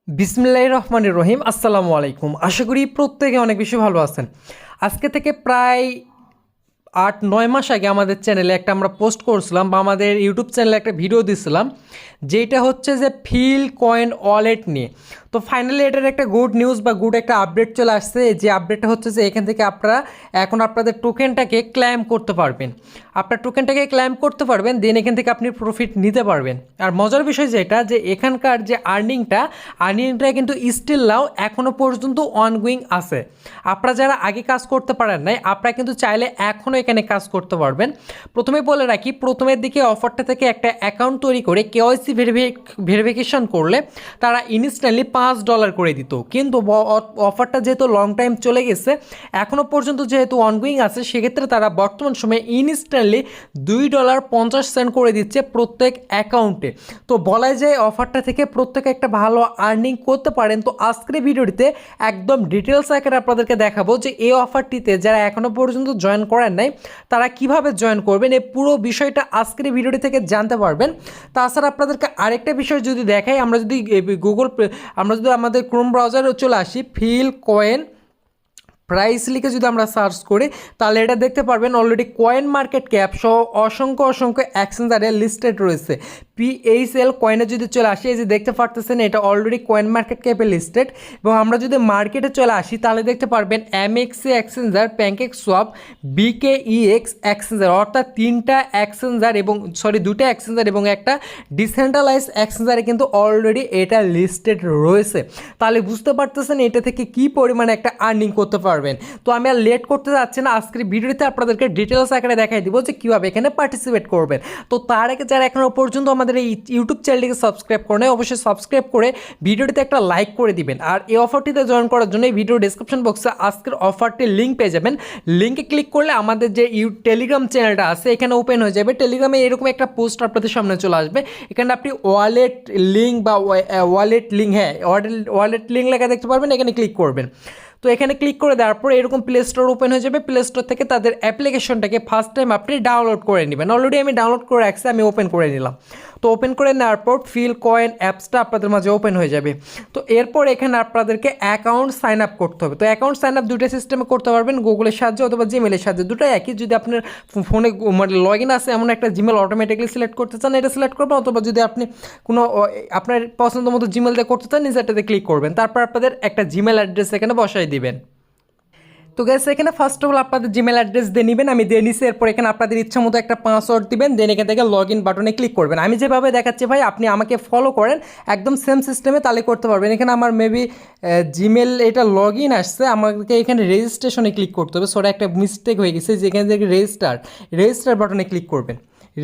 বিসমিল্লাহির রহমানির রহিম। আসসালামু আলাইকুম। আশা করি প্রত্যেকে অনেক বেশি ভালো আছেন। আজকে থেকে প্রায় ৮-৯ মাস আগে আমাদের চ্যানেলে একটা আমরা পোস্ট করছিলাম বা আমাদের ইউটিউব চ্যানেলে একটা ভিডিও দিছিলাম, যেটা হচ্ছে যে ফিল কয়েন ওয়ালেট নিয়ে। তো ফাইনালি এটার একটা গুড নিউজ বা গুড একটা আপডেট চলে আসছে। যে আপডেটটা হচ্ছে যে এখান থেকে আপনারা এখন আপনাদের টোকেনটাকে ক্লেম করতে পারবেন। আপনার টোকেনটাকে ক্লেম করতে পারবেন, দেন এখান থেকে আপনি প্রফিট নিতে পারবেন। আর মজার বিষয় যেটা, যে এখানকার যে আর্নিংটা কিন্তু স্টিল নাও এখনও পর্যন্ত অনগোয়িং আছে। আপনারা যারা আগে কাজ করতে পারেন নাই, আপনারা কিন্তু চাইলে এখনও এখানে কাজ করতে পারবেন। প্রথমে বলে রাখি, প্রথমের দিকে অফারটা থেকে একটা অ্যাকাউন্ট তৈরি করে কেওয়াইসি ভেরিফিকেশন করলে তারা ইনস্ট্যান্টলি $5 করে দিত। কিন্তু অফারটা যেহেতু লং টাইম চলে গেছে, এখনও পর্যন্ত যেহেতু অনগোয়িং আছে, সেক্ষেত্রে তারা বর্তমান সময়ে ইনস্ট্যান্টলি $2.50 করে দিচ্ছে প্রত্যেক অ্যাকাউন্টে। তো বলা যায় অফারটা থেকে প্রত্যেকে একটা ভালো আর্নিং করতে পারেন। তো আজকের ভিডিওটিতে একদম ডিটেলস আকারে আপনাদেরকে দেখাবো যে এই অফারটিতে যারা এখনও পর্যন্ত জয়েন করেন নাই, তারা কিভাবে জয়েন করবেন, এই পুরো বিষয়টা আজকের ভিডিওটি থেকে জানতে পারবেন। তাছাড়া আপনাদেরকে আরেকটা বিষয় যদি দেখাই, আমরা যদি আমাদের ক্রোম ব্রাউজারে চলে আসি, ফিল কয়েন প্রাইস লিখে যদি আমরা সার্চ করি, তাহলে এটা দেখতে পারবেন অলরেডি কয়েন মার্কেট ক্যাপ সহ অসংখ্য এক্সচেঞ্জারে লিস্টেড রয়েছে। PHL কয়েনে যদি চলে আসি, এই যে দেখতে পারতেছেন এটা অলরেডি কয়েন মার্কেট ক্যাপে লিস্টেড। এবং আমরা যদি মার্কেটে চলে আসি, তাহলে দেখতে পারবেন MXC exchanger, PancakeSwap, BKEX exchanger, অর্থাৎ দুটা এক্সচেঞ্জার এবং একটা ডিসেন্ট্রালাইজ এক্সচেঞ্জারে কিন্তু অলরেডি এটা লিস্টেড রয়েছে। তাহলে বুঝতে পারতেছেন এটা থেকে কি পরিমাণে একটা আর্নিং করতে পারবেন। তো আমি আর লেট করতে যাচ্ছি না, আজকের ভিডিওতে আপনাদেরকে ডিটেলস আকারে দেখাই দিব যে কীভাবে এখানে পার্টিসিপেট করবেন। তো তার আগে যারা এখনও পর্যন্ত আমাদের এই ইউটিউব চ্যানেলটিকে সাবস্ক্রাইব করে নেয়, অবশ্যই সাবস্ক্রাইব করে ভিডিওটিতে একটা লাইক করে দিবেন। আর এই অফারটিতে জয়েন করার জন্য এই ভিডিও ডিসক্রিপশন বক্সে আজকের অফারটির লিঙ্ক পেয়ে যাবেন। লিঙ্কে ক্লিক করলে আমাদের যে টেলিগ্রাম চ্যানেলটা আছে এখানে ওপেন হয়ে যাবে। টেলিগ্রামে এরকম একটা পোস্ট আপনাদের সামনে চলে আসবে। এখানে আপনি ওয়ালেট লিঙ্ক লেখা দেখতে পারবেন, এখানে ক্লিক করবেন। তো এখানে ক্লিক করে দেওয়ার পর এরকম প্লে স্টোর ওপেন হয়ে যাবে। প্লে স্টোর থেকে তাদের অ্যাপ্লিকেশনটাকে ফার্স্ট টাইম আপনি ডাউনলোড করে নেবেন। অলরেডি আমি ডাউনলোড করে রাখছি, আমি ওপেন করে নিলাম। তো ওপেন করে নেওয়ার পর ফিল কয়েন অ্যাপসটা আপনাদের মাঝে ওপেন হয়ে যাবে। তো এরপর এখানে আপনাদেরকে অ্যাকাউন্ট সাইন আপ করতে হবে। তো অ্যাকাউন্ট সাইন আপ দুটো সিস্টেমে করতে পারবেন, গুগলের সাহায্যে অথবা জিমেলের সাহায্যে, দুটোই একই। যদি আপনার ফোনে লগ ইন আছে এমন একটা জিমেল অটোমেটিকলি সিলেক্ট করতে চান, এটা সিলেক্ট করবেন। অথবা যদি আপনি কোনো আপনার পছন্দ মতো জিমেল দিয়ে করতে চান, নিজেরটাতে ক্লিক করবেন। তারপর আপনাদের একটা জিমেল অ্যাড্রেস এখানে বসাই দিবেন। তো গ্যাস এখানে ফার্স্ট অফ অল আপনাদের জিমেল অ্যাড্রেস দিয়ে নেবেন, আমি দিয়ে নিছি। এরপর এখানে আপনাদের ইচ্ছা মতো একটা পাসওয়ার্ড দিবেন, দেন এখান থেকে লগ ইন বাটনে ক্লিক করবেন। আমি যেভাবে দেখাচ্ছি ভাই, আপনি আমাকে ফলো করেন একদম সেম সিস্টেমে, তাহলে করতে পারবেন। এখানে আমার মেবি জিমেল এটা লগ ইন আসছে, আমাকে এখানে রেজিস্ট্রেশনে ক্লিক করতে হবে। সরি, একটা মিস্টেক হয়ে গেছে, যেখানে থেকে রেজিস্টার বাটনে ক্লিক করবেন।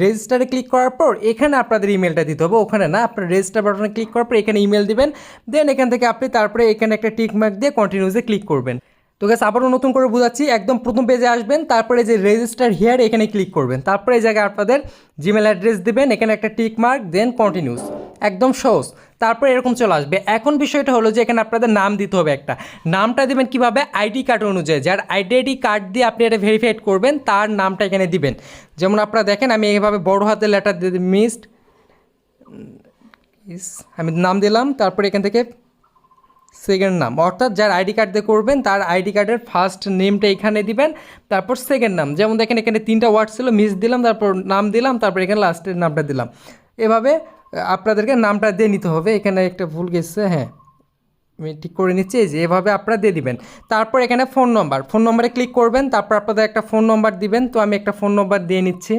রেজিস্টারে ক্লিক করার পর এখানে আপনাদের ইমেলটা দিতে হবে, ওখানে না। আপনার রেজিস্টার বাটনে ক্লিক করার পর এখানে ইমেল দিবেন, দেন এখান থেকে আপনি তারপরে এখানে একটা টিক মার্ক দিয়ে কন্টিনিউসে ক্লিক করবেন। তো গ্যাস আবারও নতুন করে বোঝাচ্ছি, একদম প্রথম পেজে আসবেন, তারপরে যে রেজিস্টার হিয়ার এখানে ক্লিক করবেন। তারপরে এই জায়গায় আপনাদের জিমেল অ্যাড্রেস দেবেন, এখানে একটা টিক মার্ক, দেন কন্টিনিউস, একদম সহজ। তারপরে এরকম চলে আসবে। এখন বিষয়টা হলো যে এখানে আপনাদের নাম দিতে হবে। একটা নামটা দেবেন কিভাবে, আইডি কার্ড অনুযায়ী। যার আইডেন্টি কার্ড দিয়ে আপনি এটা ভেরিফাইড করবেন, তার নামটা এখানে দিবেন। যেমন আপনারা দেখেন, আমি এইভাবে বড় হাতের লেটার দিয়ে আমি নাম দিলাম। তারপরে এখান থেকে সেকেন্ড নাম, অর্থাৎ যার আইডি কার্ড দিয়ে করবেন তার আইডি কার্ডের ফার্স্ট নেমটা এখানে দিবেন। তারপর সেকেন্ড নাম, যেমন দেখেন এখানে 3টা ওয়ার্ড ছিল, মিস দিলাম, তারপর নাম দিলাম, তারপর এখানে লাস্টের নামটা দিলাম। এভাবে আপনাদেরকে নামটা দিয়ে নিতে হবে। এখানে একটা ভুল গেছে, হ্যাঁ আমি ঠিক করে নিচ্ছি। এই যে এভাবে আপনারা দিয়ে দিবেন। তারপর এখানে ফোন নম্বরে ক্লিক করবেন। তারপর আপনাদের একটা ফোন নম্বর দিবেন। তো আমি একটা ফোন নম্বর দিয়ে নিচ্ছি।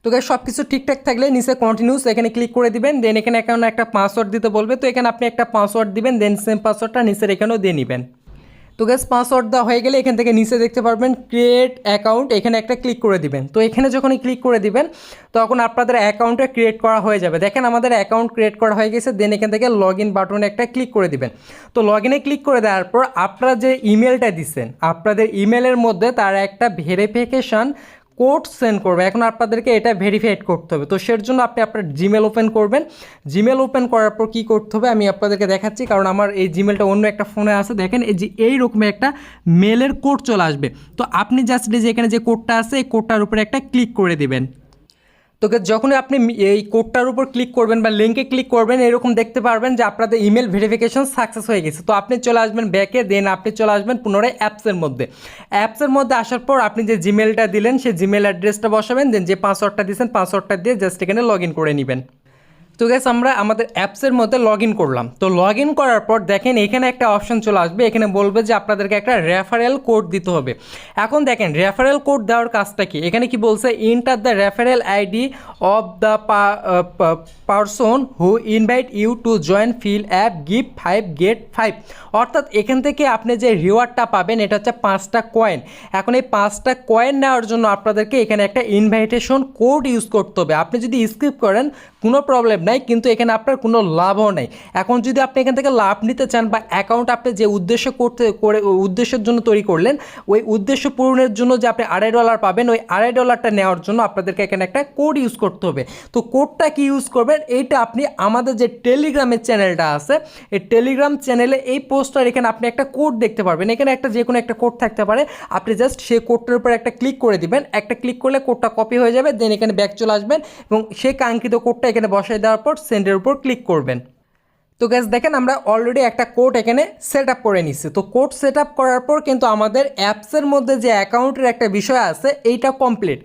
তো গাইস সব কিছু ঠিকঠাক থাকলে নিচে কন্টিনিউস এখানে ক্লিক করে দিবেন। দেন এখানে একটা পাসওয়ার্ড দিতে বলবে, তো এখানে আপনি একটা পাসওয়ার্ড দিবেন, দেন সেম পাসওয়ার্ডটা নিচের এখানেও দিয়ে নেবেন। তো গাইস পাসওয়ার্ড দেওয়া হয়ে গেলে এখান থেকে নিচে দেখতে পারবেন ক্রিয়েট অ্যাকাউন্ট, এখানে একটা ক্লিক করে দিবেন। তো এখানে যখনই ক্লিক করে দিবেন, তখন আপনাদের অ্যাকাউন্টটা ক্রিয়েট করা হয়ে যাবে। দেখেন আমাদের অ্যাকাউন্ট ক্রিয়েট করা হয়ে গেছে। দেন এখান থেকে লগ ইন বাটনে একটা ক্লিক করে দিবেন। তো লগ ইনে ক্লিক করে দেওয়ার পর আপনারা যে ইমেলটা দিচ্ছেন, আপনাদের ইমেলের মধ্যে তারা একটা ভেরিফিকেশান কোড সেন্ড করবে। এখন আপনাদেরকে এটা ভেরিফাইড করতে হবে। তো সের জন্য আপনি আপনার জিমেল ওপেন করবেন। জিমেল ওপেন করার পর কী করতে হবে আমি আপনাদেরকে দেখাচ্ছি, কারণ আমার এই জিমেলটা অন্য একটা ফোনে আছে। দেখেন এই যে এইরকমের একটা মেলের কোড চলে আসবে। তো আপনি জাস্ট যে এখানে যে কোডটা আছে এই কোডটার উপরে একটা ক্লিক করে দিবেন। তো যখনই আপনি এই কোডটার উপর ক্লিক করবেন বা লিঙ্কে ক্লিক করবেন, এরকম দেখতে পারবেন যে আপনাদের ইমেল ভেরিফিকেশন সাকসেস হয়ে গেছে। তো আপনি চলে আসবেন ব্যাকে, দেন আপনি চলে আসবেন পুনরায় অ্যাপসের মধ্যে। অ্যাপসের মধ্যে আসার পর আপনি যে জিমেলটা দিলেন সেই জিমেল অ্যাড্রেসটা বসাবেন, দেন যে পাসওয়ার্ডটা দিয়েছেন পাসওয়ার্ডটা দিয়ে জাস্ট এখানে লগ ইন করে নেবেন। তো গ্যাস আমরা আমাদের অ্যাপসের মধ্যে লগ ইন করলাম। তো লগ ইন করার পর দেখেন এখানে একটা অপশন চলে আসবে, এখানে বলবে যে আপনাদেরকে একটা রেফারেল কোড দিতে হবে। এখন দেখেন রেফারেল কোড দেওয়ার কাজটা কি, এখানে কি বলছে, enter the referral ID of the person who invite you to join fill app give 5 get 5। অর্থাৎ এখান থেকে আপনি যে রিওয়ার্ডটা পাবেন এটা হচ্ছে 5টা কয়েন। এখন এই 5টা কয়েন নেওয়ার জন্য আপনাদেরকে এখানে একটা ইনভাইটেশন কোড ইউজ করতে হবে। আপনি যদি স্কিপ করেন কোনো প্রবলেম নাই, কিন্তু এখানে আপনার কোনো লাভও নেই। এখন যদি আপনি এখান থেকে লাভ নিতে চান বা অ্যাকাউন্ট আপনি যে উদ্দেশ্য উদ্দেশ্যের জন্য তৈরি করলেন ওই উদ্দেশ্য পূরণের জন্য যে আপনি $2.5 পাবেন, ওই $2.5টা নেওয়ার জন্য আপনাদেরকে এখানে একটা কোড ইউজ করতে হবে। তো কোডটা কি ইউজ করবেন, এইটা আপনি আমাদের যে টেলিগ্রামের চ্যানেলটা আছে এই টেলিগ্রাম চ্যানেলে এই পোস্টার এখানে আপনি একটা কোড দেখতে পারবেন। এখানে একটা যে কোনো একটা কোড থাকতে পারে, আপনি জাস্ট সেই কোডটার উপর একটা ক্লিক করে দিবেন। একটা ক্লিক করলে কোডটা কপি হয়ে যাবে, দেন এখানে ব্যাক চলে আসবেন এবং সেই কাঙ্ক্ষিত কোডটা এখানে বসাই দেওয়ার পর সেন্ডের উপর ক্লিক করবেন। তো গ্যাস দেখেন আমরা অলরেডি একটা কোড এখানে সেট আপ করে নিচ্ছি। তো কোড সেট আপ করার পর কিন্তু আমাদের অ্যাপসের মধ্যে যে অ্যাকাউন্টের একটা বিষয় আছে এইটা কমপ্লিট।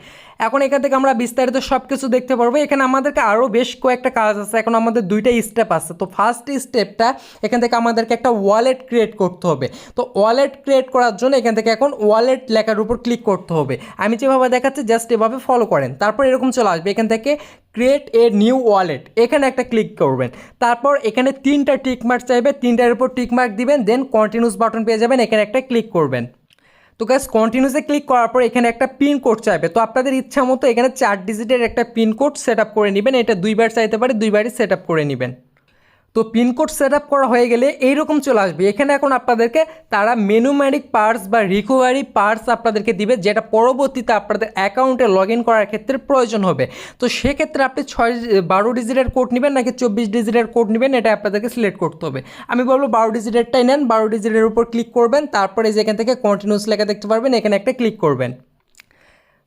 এখন এখান থেকে আমরা বিস্তারিত সব কিছু দেখতে পারবো। এখানে আমাদেরকে আরও বেশ কয়েকটা কাজ আছে, এখন আমাদের 2টা স্টেপ আছে। তো ফার্স্ট স্টেপটা এখান থেকে আমাদেরকে একটা ওয়ালেট ক্রিয়েট করতে হবে। তো ওয়ালেট ক্রিয়েট করার জন্য এখান থেকে এখন ওয়ালেট লেখার উপর ক্লিক করতে হবে। আমি যেভাবে দেখাচ্ছি জাস্ট এভাবে ফলো করেন, তারপর এরকম চলে আসবে এখান থেকে ক্রিয়েট এ নিউ ওয়ালেট, এখানে একটা ক্লিক করবেন। তারপর এখানে 3টা টিকমার্ক চাইবে, 3টার উপর টিকমার্ক দিবেন, দেন কন্টিনিউস বাটন পেয়ে যাবেন, এখানে একটা ক্লিক করবেন। তো গ্যাস কন্টিনিউসে ক্লিক করার পর এখানে একটা পিন কোড চাইবে। তো আপনাদের ইচ্ছা মতো এখানে 4 ডিজিটের একটা পিন কোড সেট আপ করে নেবেন। এটা 2বার চাইতে পারে, 2বারই সেট আপ করে নেবেন। তো পিনকোড সেট আপ করা হয়ে গেলে এইরকম চলে আসবে। এখানে এখন আপনাদেরকে তারা মেনুম্যারিক পার্টস বা রিকভারি পার্টস আপনাদেরকে দিবে, যেটা পরবর্তীতে আপনাদের অ্যাকাউন্টে লগ ইন করার ক্ষেত্রে প্রয়োজন হবে। তো সেক্ষেত্রে আপনি 12 ডিজিটের কোড নেবেন নাকি 24 ডিজিটের কোড নেবেন, এটা আপনাদেরকে সিলেক্ট করতে হবে। আমি বলবো 12 ডিজিটেরটাই নেন। 12 ডিজিটের উপর ক্লিক করবেন, তারপরে যেখান থেকে কন্টিনিউস লেখা দেখতে পারবেন, এখানে একটা ক্লিক করবেন।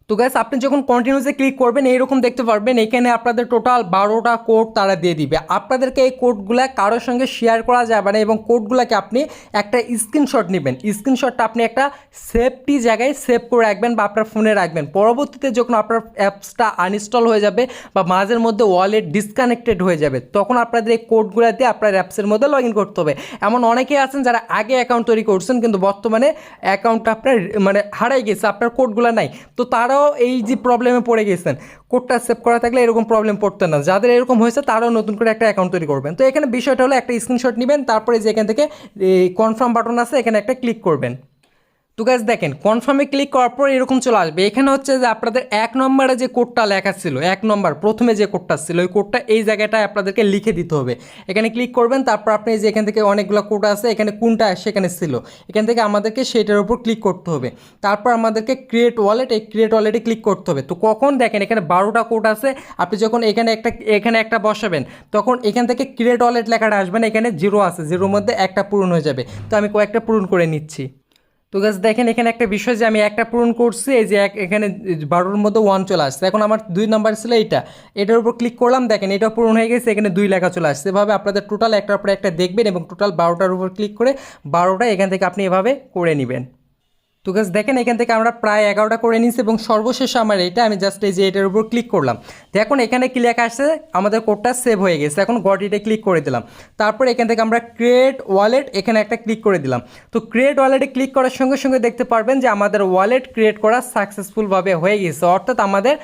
তো গাইস আপনি যখন কন্টিনিউসে ক্লিক করবেন এইরকম দেখতে পারবেন এখানে আপনাদের টোটাল 12টা কোড তারা দিয়ে দিবে। আপনাদেরকে এই কোডগুলো কারোর সঙ্গে শেয়ার করা যাবে না এবং কোডগুলোকে আপনি একটা স্ক্রিনশট নেবেন। স্ক্রিনশটটা আপনি একটা সেফটি জায়গায় সেভ করে রাখবেন বা আপনার ফোনে রাখবেন। পরবর্তীতে যখন আপনার অ্যাপসটা আনইনস্টল হয়ে যাবে বা মাঝের মধ্যে ওয়ালেট ডিসকানেক্টেড হয়ে যাবে, তখন আপনাদের এই কোডগুলো দিয়ে আপনার অ্যাপসের মধ্যে লগ ইন করতে হবে। এমন অনেকেই আছেন যারা আগে অ্যাকাউন্ট তৈরি করছেন কিন্তু বর্তমানে অ্যাকাউন্টটা আপনার হারাই গেছে, আপনার কোডগুলো নাই। তো তারাও এই যে প্রবলেমে পড়ে গেছেন, কোডটা সেভ করা থাকলে এরকম প্রবলেম পড়তেন না। যাদের এরকম হয়েছে তারাও নতুন করে একটা অ্যাকাউন্ট তৈরি করবেন। তো এখানে বিষয়টা হলো একটা স্ক্রিনশট নেবেন, তারপরে যে এখান থেকে কনফার্ম বাটন আছে এখানে একটা ক্লিক করবেন। তো গাইস দেখেন কনফার্মে ক্লিক করার পর এরকম চলে আসবে। এখানে হচ্ছে যে আপনাদের 1 নম্বরে যে কোডটা লেখা ছিল, 1 নম্বর প্রথমে যে কোডটা ছিল ওই কোডটা এই জায়গাটায় আপনাদেরকে লিখে দিতে হবে। এখানে ক্লিক করবেন, তারপর আপনি যে এখান থেকে অনেকগুলো কোড আছে এখানে কোনটা সেখানে ছিল, এখান থেকে আমাদেরকে সেটার উপর ক্লিক করতে হবে। তারপর আমাদেরকে ক্রিয়েট ওয়ালেট, এই ক্রিয়েট ওয়ালেটে ক্লিক করতে হবে। তো কখন দেখেন এখানে 12টা কোড আছে, আপনি যখন এখানে একটা বসাবেন তখন এখান থেকে ক্রিয়েট ওয়ালেট লেখাটা আসবেন, এখানে 0 আছে, 0-র মধ্যে একটা পূরণ হয়ে যাবে। তো আমি কয়েকটা পূরণ করে নিচ্ছি। তো গাছ দেখেন এখানে একটা বিষয় যে আমি একটা পূরণ করছি, এই যে এখানে 12-র মধ্যে 1 চলে আসছে। এখন আমার 2 নাম্বার ছিল এটার উপর ক্লিক করলাম, দেখেন এটা পূরণ হয়ে গেছে, এখানে 2 লেখা চলে আসছে। এভাবে আপনাদের টোটাল একটার পরে একটা দেখবেন এবং টোটাল 12টার উপর ক্লিক করে 12টা এখান থেকে আপনি এভাবে করে নেবেন। তো গাছ দেখেন এখান থেকে আমরা প্রায় 11টা করে নিয়েছি এবং সর্বশেষ আমার এটা আমি জাস্ট এই যে এটার উপর ক্লিক করলাম। দেখুন এখানে কি লেখা আসছে, আমাদের কোডটা সেভ হয়ে গেছে। এখন গট ইটে ক্লিক করে দিলাম, তারপর এখান থেকে আমরা ক্রিয়েট ওয়ালেট এখানে একটা ক্লিক করে দিলাম। তো ক্রিয়েট ওয়ালেটে ক্লিক করার সঙ্গে সঙ্গে দেখতে পারবেন যে আমাদের ওয়ালেট ক্রিয়েট করা সাকসেসফুলভাবে হয়ে গেছে। অর্থাৎ আমাদের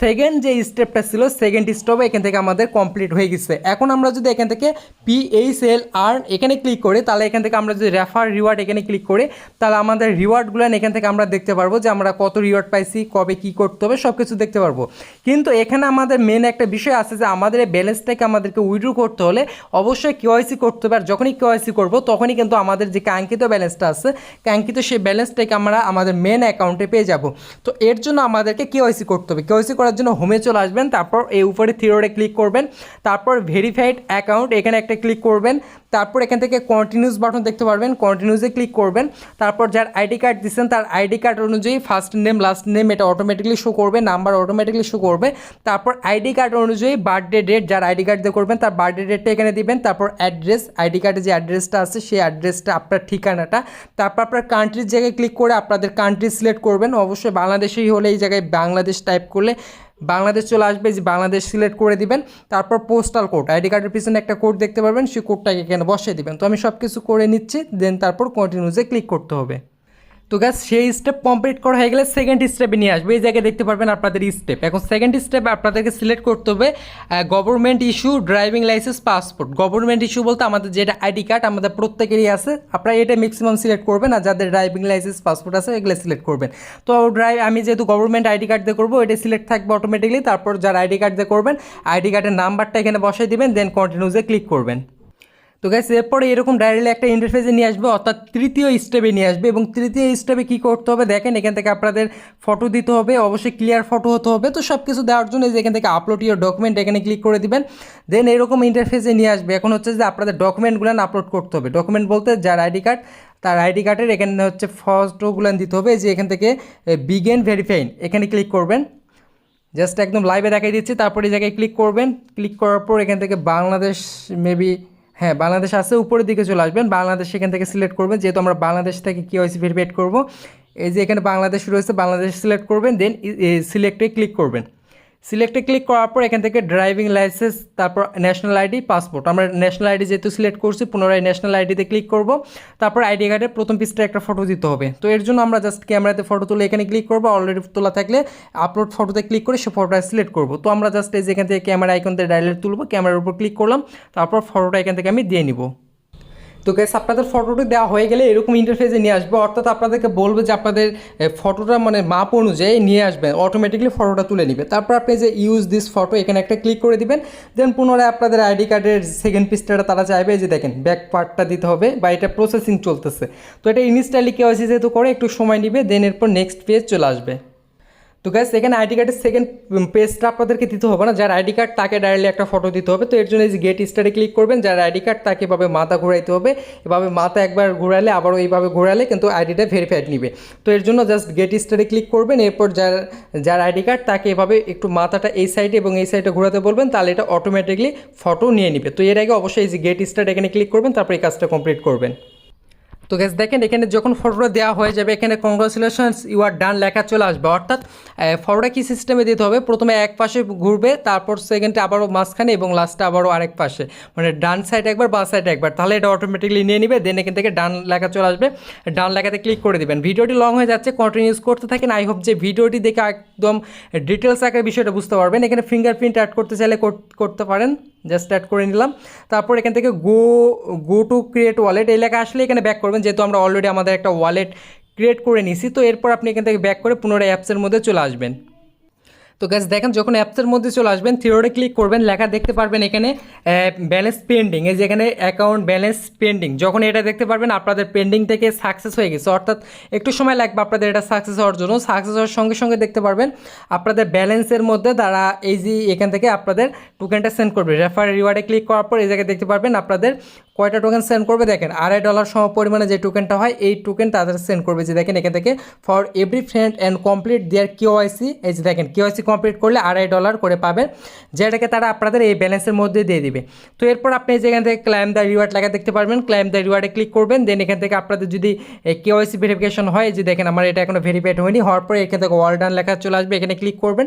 সেকেন্ড যে স্টেপটা ছিল সেকেন্ড স্টেপে এখান থেকে আমাদের কমপ্লিট হয়ে গেছে। এখন আমরা যদি এখান থেকে PHL আর্ন এখানে ক্লিক করি, তাহলে এখান থেকে আমরা যদি রেফার রিওয়ার্ড এখানে ক্লিক করি, তাহলে আমাদের রিওয়ার্ডগুলো এখান থেকে আমরা দেখতে পারবো যে আমরা কত রিওয়ার্ড পাইছি, কবে কী করতে হবে সব কিছু দেখতে পারবো। কিন্তু এখানে আমাদের মেন একটা বিষয় আছে যে আমাদের এই ব্যালেন্সটাকে আমাদেরকে উইথড্র করতে হলে অবশ্যই KYC করতে হবে। আর যখনই KYC করবো তখনই কিন্তু আমাদের যে কাঙ্ক্ষিত ব্যালেন্সটা আছে, কাঙ্ক্ষিত সেই ব্যালেন্সটাকে আমরা আমাদের মেন অ্যাকাউন্টে পেয়ে যাব। তো এর জন্য আমাদেরকে KYC করতে হবে। KYC কেওয়াইসি করার জন্য হোমে চলে আসবেন, তারপর এই উপরে থ্রি ক্লিক করবেন, তারপর ভেরিফাইড অ্যাকাউন্ট এখানে একটা ক্লিক করবেন, তারপর এখান থেকে কন্টিনিউস বাটন দেখতে পারবেন, কন্টিনিউসে ক্লিক করবেন। তারপর যার আইডি কার্ড দিচ্ছেন তার আইডি কার্ড অনুযায়ী ফার্স্ট নেম লাস্ট নেম এটা অটোমেটিকলি শো করবে, নাম্বার অটোমেটিকলি শো করবে। তারপর আইডি কার্ড অনুযায়ী বার্থডে ডেট যার আইডি কার্ড দিয়ে করবেন তার বার্থডে ডেটটা এখানে দিবেন। তারপর অ্যাড্রেস, আইডি কার্ডে যে অ্যাড্রেসটা আছে সেই অ্যাড্রেসটা আপনার ঠিকানাটা। তারপর আপনার কান্ট্রির জায়গায় ক্লিক করে আপনাদের কান্ট্রি সিলেক্ট করবেন। অবশ্যই বাংলাদেশেই হলে এই জায়গায় বাংলাদেশ টাইপ করলে বাংলাদেশ চলে আসবে, যে বাংলাদেশ সিলেক্ট করে দিবেন। তারপর পোস্টাল কোড, আইডি কার্ডের পিছনে একটা কোড দেখতে পারবেন, সেই কোডটাকে এখানে বসিয়ে দিবেন। তো আমি সব কিছু করে নিচ্ছি, দেন তারপর কন্টিনিউসে ক্লিক করতে হবে। তো গ্যাস সেই স্টেপ কমপ্লিট করা হয়ে গেলে সেকেন্ড স্টেপে নিয়ে আসবে, এই জায়গায় দেখতে পারবেন আপনাদের স্টেপ। এখন সেকেন্ড স্টেপে আপনাদেরকে সিলেক্ট করতে হবে government issue driving licence passport. Government issue বলতে আমাদের যেটা আইডি কার্ড আমাদের প্রত্যেকেরই আছে, আপনারা এটা ম্যাক্সিমাম সিলেক্ট করবেন, আর যাদের ড্রাইভিং লাইসেন্স পাসপোর্ট আছে এগুলো সিলেক্ট করবেন। তো আমি যেহেতু গভর্নমেন্ট আইডি কার্ড দিয়ে করবো, এটা সিলেক্ট থাকবে অটোমেটিকলি। তারপর যার আইডি কার্ড দিয়ে করবেন আইডি কার্ডের নাম্বারটা এখানে বসাই দিবেন, দেন কন্টিনিউসে ক্লিক করবেন। তো গাইস এরপরে এরকম ডাইরেক্টলি একটা ইন্টারফেসে নিয়ে আসবে, অর্থাৎ তৃতীয় স্টেপে নিয়ে আসবে। এবং তৃতীয় স্টেপে কী করতে হবে দেখেন, এখান থেকে আপনাদের ফটো দিতে হবে, অবশ্যই ক্লিয়ার ফটো হতে হবে। তো সব কিছু দেওয়ার জন্য যে এখান থেকে আপলোড ইউর ডকুমেন্ট এখানে ক্লিক করে দিবেন, দেন এরকম ইন্টারফেসে নিয়ে আসবে। এখন হচ্ছে যে আপনাদের ডকুমেন্টগুলো আপলোড করতে হবে। ডকুমেন্ট বলতে যার আইডি কার্ড তার আইডি কার্ডের এখানে হচ্ছে ফটোগুলো দিতে হবে, যে এখান থেকে বিগেন ভেরিফাইন এখানে ক্লিক করবেন। জাস্ট একদম লাইভে দেখাই দিচ্ছি। তারপরে এই জায়গায় ক্লিক করবেন, ক্লিক করার পর এখান থেকে বাংলাদেশ মেবি হ্যাঁ বাংলাদেশ আছে, উপরের দিকে চলে আসবেন, বাংলাদেশ এখান থেকে সিলেক্ট করবেন, যেহেতু আমরা বাংলাদেশ থেকে কেওয়াইসি ভেরিফাইড করব। এই যে এখানে বাংলাদেশ রয়েছে, বাংলাদেশ সিলেক্ট করবেন, দেন সিলেক্টে ক্লিক করবেন। সিলেক্টে ক্লিক করার পর এখান থেকে ড্রাইভিং লাইসেন্স, তারপর ন্যাশনাল আইডি, পাসপোর্ট। আমরা ন্যাশনাল আইডি যেহেতু সিলেক্ট করছি, পুনরায় ন্যাশনাল আইডিতে ক্লিক করব। তারপর আইডি কার্ডের প্রথম পৃষ্ঠায় একটা ফটো দিতে হবে। তো এর জন্য আমরা জাস্ট ক্যামেরাতে ফটো তুলে এখানে ক্লিক করবো, অলরেডি তোলা থাকলে আপলোড ফটোতে ক্লিক করে সে ফটোটা সিলেক্ট করব। তো আমরা জাস্ট এই যে এখান থেকে ক্যামেরা আইকনতে ডাইরেক্ট তুলবো, ক্যামেরার উপর ক্লিক করলাম, তারপর ফটোটা এখান থেকে আমি দিয়ে নিব। তো গাইস আপনাদের ফটোটি দেওয়া হয়ে গেলে এরকম ইন্টারফেসে নিয়ে আসবে, অর্থাৎ আপনাদেরকে বলবে যে আপনাদের ফটোটা মানে মাপ অনুযায়ী নিয়ে আসবেন, অটোমেটিকলি ফটোটা তুলে নেবে। তারপর আপনি যে ইউজ দিস ফটো এখানে একটা ক্লিক করে দিবেন, দেন পুনরায় আপনাদের আইডি কার্ডের সেকেন্ড পৃষ্ঠাটা তারা চাইবে যে দেখেন ব্যাক পার্টটা দিতে হবে, বা এটা প্রসেসিং চলতেছে। তো এটা ইনস্ট্যান্টলি কেওয়াইসি যেহেতু করে একটু সময় নেবে, দেন এরপর নেক্সট পেজ চলে আসবে। তো গাইস এখানে আইডি কার্ডের সেকেন্ড পেজটা আপনাদেরকে দিতে হবে না, যার আইডি কার্ড তাকে ডাইরেক্টলি একটা ফটো দিতে হবে। তো এর জন্য এই যে গেট স্টারে ক্লিক করবেন, যার আইডি কার্ড তাকে এভাবে মাথা ঘোরাইতে হবে, এভাবে মাথা একবার ঘোরালে আবারও এইভাবে ঘোরালে কিন্তু আইডিটা ভেরিফাইড নিবে। তো এর জন্য জাস্ট গেট স্টারে ক্লিক করবেন, এরপর যার আইডি কার্ড তাকে এভাবে একটু মাথাটা এই সাইডে এবং এই সাইডে ঘোরাতে বলবেন, তাহলে এটা অটোমেটিকলি ফটো নিয়ে নিবে। তো এর আগে অবশ্যই এই যে গেট স্টার এখানে ক্লিক করবেন, তারপর এই কাজটা কমপ্লিট করবেন। তো গ্যাস দেখেন এখানে যখন ফটোটা দেওয়া হয়ে যাবে, এখানে কংগ্রাচুলেশনস ইউ আর ডান লেখা চলে আসবে। অর্থাৎ ফটোটা কী সিস্টেমে দিতে হবে, প্রথমে এক পাশে ঘুরবে, তারপর সেকেন্ডে আবারও মাঝখানে এবং লাস্টে আবারও আরেক পাশে, মানে ডান সাইড একবার বা সাইড একবার, তাহলে এটা অটোমেটিকলি নিয়ে নিবে। দেন এখান থেকে ডান লেখা চলে আসবে, ডান লেখাতে ক্লিক করে দেবেন। ভিডিওটি লং হয়ে যাচ্ছে, কন্টিনিউস করতে থাকেন। আই হোপ যে ভিডিওটি দেখে একদম ডিটেলস আকারে বিষয়টা বুঝতে পারবেন। এখানে ফিঙ্গারপ্রিন্ট অ্যাড করতে চাইলে করতে পারেন, জাস্ট অ্যাড করে নিলাম। তারপর এখান থেকে গো টু ক্রিয়েট ওয়ালেট এই লেখা আসলে এখানে ব্যাক করবেন, যেহেতু আমরা অলরেডি আমাদের একটা ওয়ালেট ক্রিয়েট করে নিয়েছি। তো এরপর আপনি এখান থেকে ব্যাক করে পুনরায় অ্যাপসের মধ্যে চলে আসবেন। তো গাইস দেখেন যখন অ্যাপসের মধ্যে চলে আসবেন, থিওরে ক্লিক করবেন, লেখা দেখতে পারবেন এখানে ব্যালেন্স পেন্ডিং, এই যে এখানে অ্যাকাউন্ট ব্যালেন্স পেন্ডিং। যখন এটা দেখতে পারবেন আপনাদের পেন্ডিং থেকে সাকসেস হয়ে গেছে, অর্থাৎ একটু সময় লাগবে আপনাদের এটা সাকসেস হওয়ার জন্য। সাকসেস হওয়ার সঙ্গে সঙ্গে দেখতে পারবেন আপনাদের ব্যালেন্সের মধ্যে তারা এই যে এখান থেকে আপনাদের টোকেনটা সেন্ড করবে। রেফার রিওয়ার্ডে ক্লিক করার পর এই জায়গায় দেখতে পারবেন আপনাদের কয়টা টোকেন সেন্ড করবে। দেখেন $2.5 সম পরিমাণে যে টোকেনটা হয়, এই টোকেন তাদের সেন্ড করবে। যে দেখেন এখান থেকে for every friend and complete their KYC, এই যে দেখেন কেওয়াইসি কমপ্লিট করলে $2.5 করে পাবেন, যেটাকে তারা আপনাদের এই ব্যালেন্সের মধ্যে দিয়ে দিবে। তো এরপর আপনি যেখান থেকে ক্লাইম দ্য রিওয়ার্ড লেখা দেখতে পারবেন, ক্লাইম দ্য রিওয়ার্ডে ক্লিক করবেন। দেন এখান থেকে আপনাদের যদি কেওয়াইসি ভেরিফিকেশন হয়, যে দেখেন আমার এটা এখনো ভেরিফাইড হয়নি, হওয়ার পরে এখান থেকে ওয়াল ডান লেখা চলে আসবে, এখানে ক্লিক করবেন।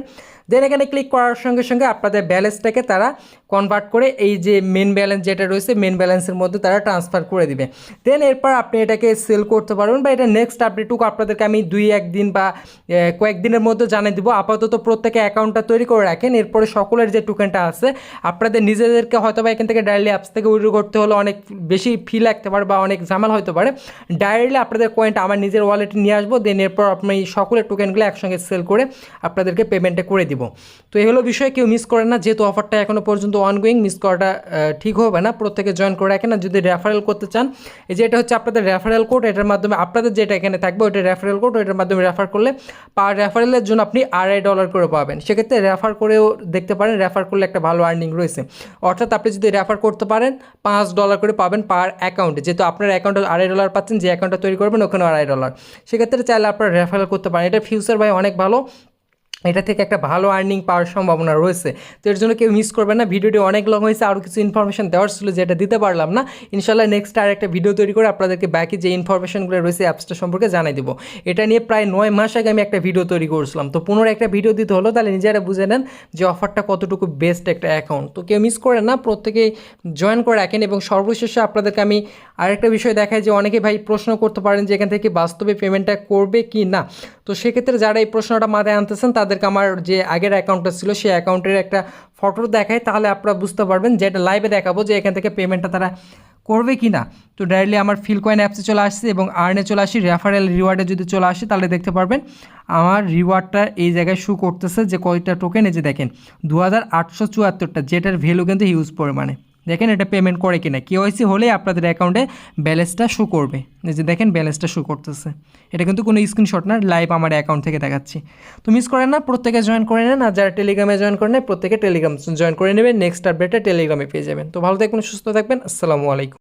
দেন এখানে ক্লিক করার সঙ্গে সঙ্গে আপনাদের ব্যালেন্সটাকে তারা কনভার্ট করে এই যে মেন ব্যালেন্স যেটা রয়েছে মেন ব্যালেন্সের মধ্যে তারা ট্রান্সফার করে দিবে। দেন এরপর আপনি এটাকে সেল করতে পারবেন, বা এটা নেক্সট আপডেটটুকু আপনাদেরকে আমি 2-1 দিন বা কয়েকদিনের মধ্যে জানিয়ে দিব। আপাতত প্রত্যেকে অ্যাকাউন্টটা তৈরি করে রাখেন, এরপরে সকলের যে টোকেনটা আছে আপনাদের নিজেদেরকে হয়তো বা এখান থেকে ডাইরেক্টলি অ্যাপস থেকে উইথড্র করতে হলে অনেক বেশি ফি লাগতে পারে বা অনেক ঝামেলা হতে পারে। ডাইরেক্টলি আপনাদের কয়েনটা আমার নিজের ওয়ালেটে নিয়ে আসবো, দেন এরপর আপনি সকলের টোকেনগুলো একসঙ্গে সেল করে আপনাদেরকে পেমেন্টটা করে দিব। তো এই হলো বিষয়, কেউ মিস করেন না, যেহেতু অফারটা এখনও পর্যন্ত অনগোয়িং, মিস করাটা ঠিক হবে না। প্রত্যেকে জয়েন করে রাখেন। না যদি রেফারেল করতে চান, এই যে এটা হচ্ছে আপনাদের রেফারেল কোড, এটার মাধ্যমে আপনাদের যেটা এখানে থাকবে ওইটা রেফারেল কোড, ওইটার মাধ্যমে রেফার করলে পার রেফারেলের জন্য আপনি $2.5 করে পাবেন। সেক্ষেত্রে রেফার করেও দেখতে পারেন, রেফার করলে একটা ভালো আর্নিং রয়েছে। অর্থাৎ আপনি যদি রেফার করতে পারেন $5 করে পাবেন পার অ্যাকাউন্টে, যেহেতু আপনার অ্যাকাউন্টে $2.5 পাচ্ছেন, যে অ্যাকাউন্টটা তৈরি করবেন ওখানে $2.5। সেক্ষেত্রে চাইলে আপনারা রেফারেল করতে পারেন। এটা ফিউচার ভাই অনেক ভালো, এটা থেকে একটা ভালো আর্নিং পাওয়ার সম্ভাবনা রয়েছে। তো এর জন্য কেউ মিস করবেন না। ভিডিওটি অনেক লং হয়েছে, আরও কিছু ইনফরমেশন দেওয়ার ছিল যেটা দিতে পারলাম না। ইনশাল্লাহ নেক্সট আর একটা ভিডিও তৈরি করে আপনাদেরকে বাকি যে ইনফরমেশনগুলো রয়েছে অ্যাপসটা সম্পর্কে জানাই দেবো। এটা নিয়ে প্রায় 9 মাস আগে আমি একটা ভিডিও তৈরি করেছিলাম, তো পুনরায় একটা ভিডিও দিতে হলো, তাহলে নিজেরা বুঝে নেন যে অফারটা কতটুকু বেস্ট একটা অ্যাকাউন্ট। তো কেউ মিস করেন না, প্রত্যেকেই জয়েন করে রাখেন। এবং সর্বশেষে আপনাদেরকে আমি আরেকটা বিষয় দেখাই যে অনেকে ভাই প্রশ্ন করতে পারেন যে এখান থেকে বাস্তবে পেমেন্টটা করবে কি না। তো সেক্ষেত্রে যারা এই প্রশ্নটা মাথায় আনতেছেন তাদেরকে আমার যে আগের অ্যাকাউন্টটা ছিল সেই অ্যাকাউন্টের একটা ফটো দেখায়, তাহলে আপনারা বুঝতে পারবেন যে এটা লাইভে দেখাবো যে এখান থেকে পেমেন্টটা তারা করবে কি না। তো ডাইরেক্টলি আমার ফিলকয়েন অ্যাপসে চলে আসছে এবং আর্নে চলে আসি, রেফারেল রিওয়ার্ডে যদি চলে আসি তাহলে দেখতে পারবেন আমার রিওয়ার্ডটা এই জায়গায় শো করতেছে যে কয়টা টোকেন, এই যে দেখেন 2874টা, যেটার ভ্যালু কিন্তু হিউজ পরিমাণে। দেখেন এটা পেমেন্ট করে কিনা, কেওয়াইসি হলেই আপনাদের অ্যাকাউন্টে ব্যালেন্সটা শো করবে। এই যে দেখেন ব্যালেন্সটা শো করতেছে, এটা কিন্তু কোনো স্ক্রিনশট না, লাইভ আমার অ্যাকাউন্ট থেকে দেখাচ্ছি। তো মিস করেন না, প্রত্যেকে জয়েন করে নেন। আর যারা টেলিগ্রামে জয়েন করেন প্রত্যেকে টেলিগ্রাম জয়েন করে নেবেন, নেক্সট আপডেটে টেলিগ্রামে পেয়ে যাবেন। তো ভালো থাকবেন, সুস্থ থাকবেন, আসসালামু আলাইকুম।